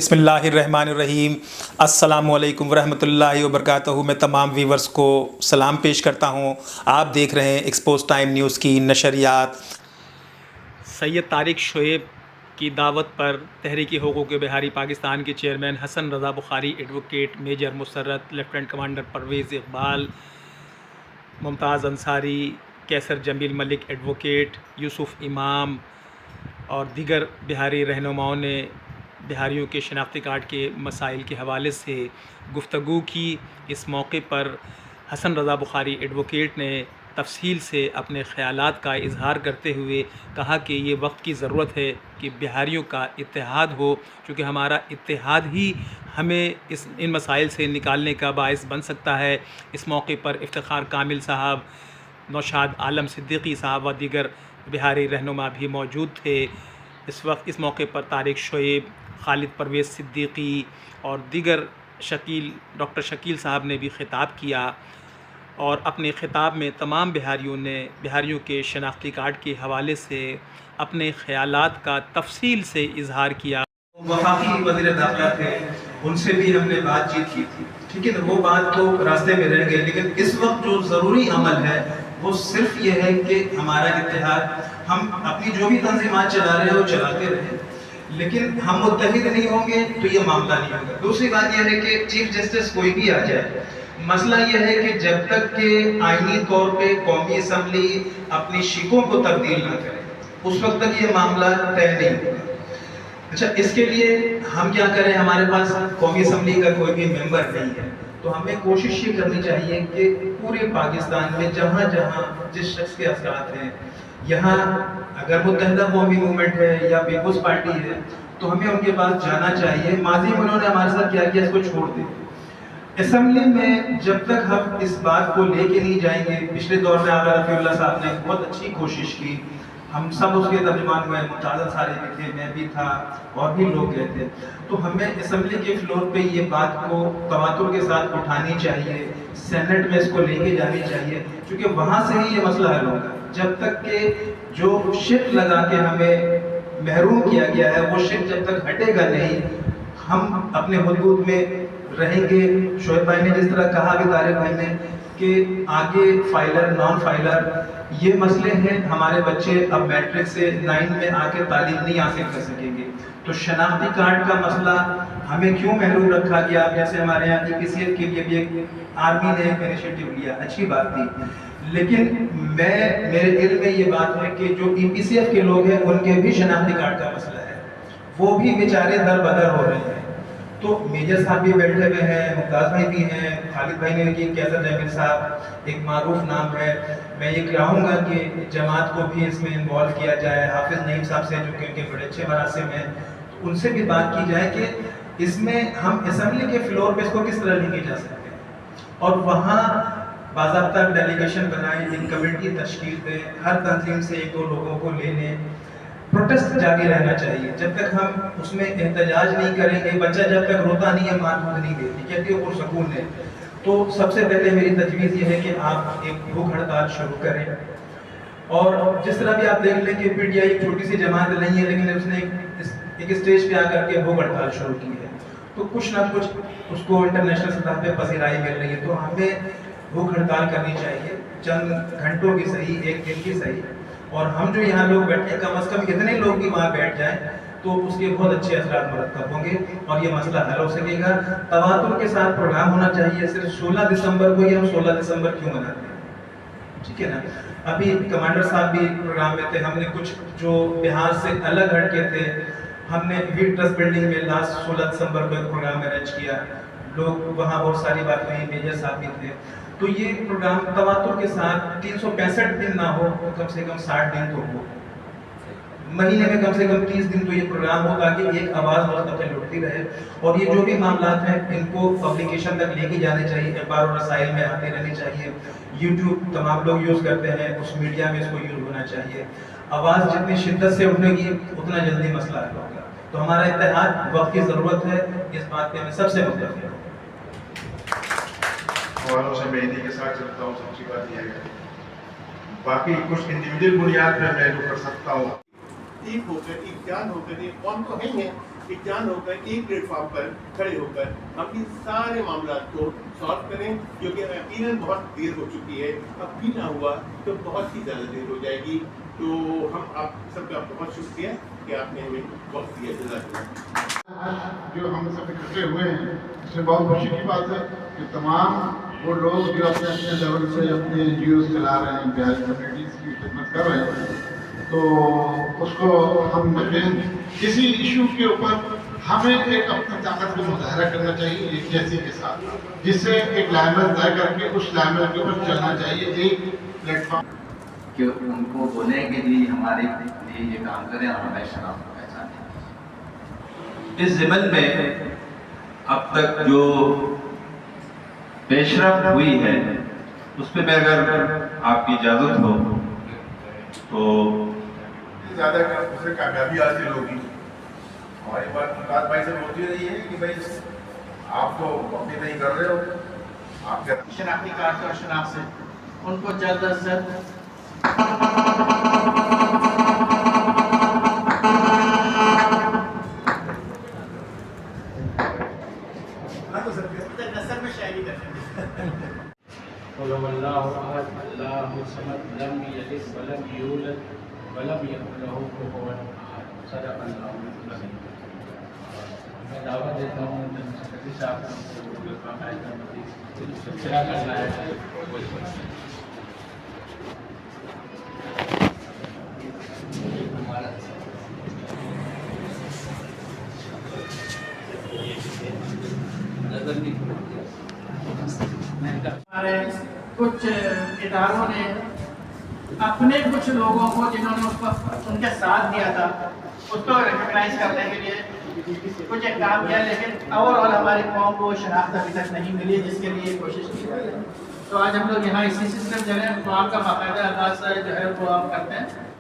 بسم اللہ الرحمن الرحیم۔ السلام علیکم ورحمۃ اللہ وبرکاتہ۔ میں تمام ویورز کو سلام پیش کرتا ہوں۔ آپ دیکھ رہے ہیں ایکسپوز ٹائم نیوز کی نشریات۔ سید طارق شعیب کی دعوت پر تحریک حقوق بہاری پاکستان کے چیئرمین حسن رضا بخاری، ایڈوکیٹ میجر مسرت، لیفٹیننٹ کمانڈر پرویز اقبال، ممتاز انصاری، کیسر جمیل ملک ایڈوکیٹ، یوسف امام اور دیگر بہاری رہنماؤں نے بہاریوں کے شناختی کارڈ کے مسائل کے حوالے سے گفتگو کی۔ اس موقع پر حسن رضا بخاری ایڈوکیٹ نے تفصیل سے اپنے خیالات کا اظہار کرتے ہوئے کہا کہ یہ وقت کی ضرورت ہے کہ بہاریوں کا اتحاد ہو، چونکہ ہمارا اتحاد ہی ہمیں ان مسائل سے نکالنے کا باعث بن سکتا ہے۔ اس موقع پر افتخار کامل صاحب، نوشاد عالم صدیقی صاحب و دیگر بہاری رہنما بھی موجود تھے۔ اس موقع پر طارق شعیب، خالد پرویز صدیقی اور دیگر ڈاکٹر شکیل صاحب نے بھی خطاب کیا، اور اپنے خطاب میں تمام بہاریوں کے شناختی کارڈ کے حوالے سے اپنے خیالات کا تفصیل سے اظہار کیا۔ وفاقی وزیر داخلہ تھے، ان سے بھی ہم نے بات چیت کی تھی، ٹھیک ہے نا، وہ بات تو راستے میں رہ گئے، لیکن اس وقت جو ضروری عمل ہے وہ صرف یہ ہے کہ ہمارا اتحاد، ہم اپنی جو بھی تنظیمات چلا رہے ہیں وہ چلاتے رہیں، لیکن ہم متحد نہیں ہوں گے تو یہ معاملہ نہیں ہوگا۔ دوسری بات یہ ہے کہ چیف جسٹس کوئی بھی آ جائے، مسئلہ یہ ہے کہ جب تک کہ آئینی طور پہ قومی اسمبلی اپنی شکوں کو تبدیل نہ کرے، اس وقت تک یہ معاملہ طے نہیں ہوگا۔ اچھا، اس کے لیے ہم کیا کریں؟ ہمارے پاس قومی اسمبلی کا کوئی بھی ممبر نہیں ہے، تو ہمیں کوشش یہ کرنی چاہیے کہ پورے پاکستان میں جہاں جہاں جس شخص کے اثرات ہیں، یہاں اگر متحدہ قومی موومنٹ ہے یا پیپلز پارٹی ہے تو ہمیں ان کے پاس جانا چاہیے۔ ماضی میں انہوں نے ہمارے ساتھ کیا کیا، اس کو چھوڑ دیں۔ اسمبلی میں جب تک ہم اس بات کو لے کے نہیں جائیں گے، پچھلے دور میں آغا رفیع اللہ صاحب نے بہت اچھی کوشش کی، ہم سب اس کے ترجمان ہوئے، ممتاز انصاری بھی تھے، میں بھی تھا اور بھی لوگ گئے تھے، تو ہمیں اسمبلی کے فلور پہ یہ بات کو تواتر کے ساتھ اٹھانی چاہیے، سینٹ میں اس کو لے کے جانی چاہیے، کیونکہ وہاں سے ہی یہ مسئلہ حل ہوگا۔ جب تک کہ جو شک لگا کے ہمیں محروم کیا گیا ہے، وہ شک جب تک ہٹے گا نہیں، ہم اپنے حدود میں رہیں گے۔ شعیب بھائی نے جس طرح کہا بھی، طارق بھائی نے، کہ آگے فائلر نان فائلر یہ مسئلے ہیں، ہمارے بچے اب میٹرک سے 9 میں آ کے تعلیم نہیں حاصل کر سکیں گے، تو شناختی کارڈ کا مسئلہ ہمیں کیوں محروم رکھا گیا؟ جیسے ہمارے یہاں EPCF کے لیے بھی ایک آرمی نے ایک انیشیٹو لیا، اچھی بات تھی، لیکن میرے علم میں یہ بات ہے کہ جو EPCF کے لوگ ہیں ان کے بھی شناختی کارڈ کا مسئلہ ہے، وہ بھی بیچارے در بدر ہو رہے ہیں۔ تو میجر صاحب بھی بیٹھے ہوئے ہیں، ممتاز بھائی بھی ہیں، خالد بھائی نے کی، کیسر جمیل صاحب ایک معروف نام ہے۔ میں یہ چاہوں گا کہ جماعت کو بھی اس میں انوالو کیا جائے، حافظ نعیم صاحب سے جو کہ ان کے بڑے اچھے مراسم ہیں، ان سے بھی بات کی جائے کہ اس میں ہم اسمبلی کے فلور پہ اس کو کس طرح لے کے جا سکتے ہیں، اور وہاں باضابطہ ڈیلیگیشن بنائیں، ایک کمیٹی تشکیل دیں، ہر تنظیم سے 1-2 لوگوں کو لے لیں۔ پروٹیسٹ جاری رہنا چاہیے، جب تک ہم اس میں احتجاج نہیں کریں گے، بچہ جب تک روتا نہیں ہے ماں دودھ نہیں دیتی، کہتی ہے پرسکون ہے۔ تو سب سے پہلے میری تجویز یہ ہے کہ آپ ایک بھوک ہڑتال شروع کریں، اور جس طرح بھی آپ دیکھ لیں کہ PTI ایک چھوٹی سی جماعت نہیں ہے، لیکن اس نے ایک اسٹیج پہ آ کر کے بھوک ہڑتال شروع کی ہے، تو کچھ نہ کچھ اس کو انٹرنیشنل سطح پہ پذیرائی مل رہی ہے، تو ہمیں بھوک ہڑتال کرنی چاہیے، چند گھنٹوں کی صحیح، 1 دن کی صحیح، اور ہم جو یہاں لوگ بیٹھے، کم از کم اتنے لوگ بھی وہاں بیٹھ جائیں تو اس کے بہت اچھے اثرات مرتب ہوں گے اور یہ مسئلہ حل ہو سکے گا۔ تواتر کے ساتھ پروگرام ہونا چاہیے، صرف 16 دسمبر کو ہی ہم 16 دسمبر کیوں مناتے ہیں، ٹھیک ہے نا؟ ابھی کمانڈر صاحب بھی پروگرام میں تھے، ہم نے کچھ جو بہار سے الگ ہٹ کے تھے، ہم نے ویٹ ٹرسٹ بلڈنگ میں لاسٹ 16 دسمبر کو ایک پروگرام ارینج کیا، لوگ وہاں بہت ساری بات ہوئی، میجر صاحب بھی تھے، تو یہ پروگرام تواتر کے ساتھ 365 دن نہ ہو، کم سے کم 60 دن تو ہو، مہینے میں کم سے کم 30 دن تو یہ پروگرام ہو، تاکہ ایک آواز مستقل اٹھتی رہے، اور یہ جو بھی معاملات ہیں ان کو پبلیکیشن تک لے کے جانے چاہیے، اخبار و رسائل میں آتے رہنے چاہیے، یوٹیوب تمام لوگ یوز کرتے ہیں، اس میڈیا میں اس کو یوز ہونا چاہیے، آواز جتنی شدت سے اٹھے گی اتنا جلدی مسئلہ حل ہوگا۔ تو ہمارا اتحاد وقت کی ضرورت ہے، اس بات پہ ہمیں سب سے متفق ہے۔ والوں سے میں انہیں کے ساتھ چلتا ہوں، سب سے بات یہ ہے باقی کچھ انڈیویجول بنیاد پہ میں جو کر سکتا ہوں، ٹیم ہوتے تھے، جان ہوتے تھے، قوم تو نہیں ہے، ایک جان ہو کر ایک پلیٹ فارم پر کھڑے ہو کر اپنی سارے معاملات کو سالو کریں، کیونکہ یقیناً بہت دیر ہو چکی ہے، اب بھی نہ ہوا تو بہت ہی زیادہ دیر ہو جائے گی. تو ہم آپ سب کا بہت شکریہ کہ آپ نے ہمیں وقت دیا. جزاک اللہ. جو ہم سب اکٹھے ہوئے ہیں اس میں بہت خوشی کی بات ہے کہ تمام وہ لوگ جو اپنے اپنے لیول سے اپنے این جی اوز چلا رہے ہیں، بہاری کمیونٹیز کی خدمت کر رہے ہیں، تو اس کو ہم کسی ایشو کے اوپر ہمیں ایک اپنی طاقت کا مظاہرہ کرنا چاہیے ایک جیسے کے ساتھ، جس سے ایک لائمل طے کر کے اس لائمل کے اوپر چلنا چاہیے. ایک پلیٹ فارم کہ ان کو بولیں کہ جی ہمارے لیے یہ کام کریں اور ہمیں شناخت پہچانیں. اس ضمن میں اب تک جو پیش رفت ہوئی ہے اس پہ میں اگر آپ کی اجازت ہو تو زیادہ اسے کامیابی حاصل ہوگی. ہماری بات مقاد بھائی سے ہوتی رہی ہے کہ بھائی آپ تو اپنی نہیں کر رہے ہو، آپ کے شناختی کارڈ اور شناخت سے ان کو جلد از جلد نثر میں شاعری کرتے ہیں. قل اللہ احد اللہ الصمد لم یلد ولم یولد ولم یکن لہ کفوا احد. صدق اللہ العظیم. میں دعوت دیتا ہوں جنرل سیکرٹری صاحب کو باقاعدہ سلسلہ کرنا ہے. ہمارے کچھ اداروں نے اپنے کچھ لوگوں کو جنہوں نے اس وقت ان کے ساتھ دیا تھا اس کو ریکگنائز کرنے کے لیے کچھ اقدام کیا، لیکن اوور آل ہماری قوم کو شناخت ابھی تک نہیں ملی جس کے لیے کوشش کی جائے. تو آج ہم لوگ یہاں اسی سلسلے میں جو ہے قوم کا باقاعدہ انداز جو ہے وہ ہم کرتے ہیں.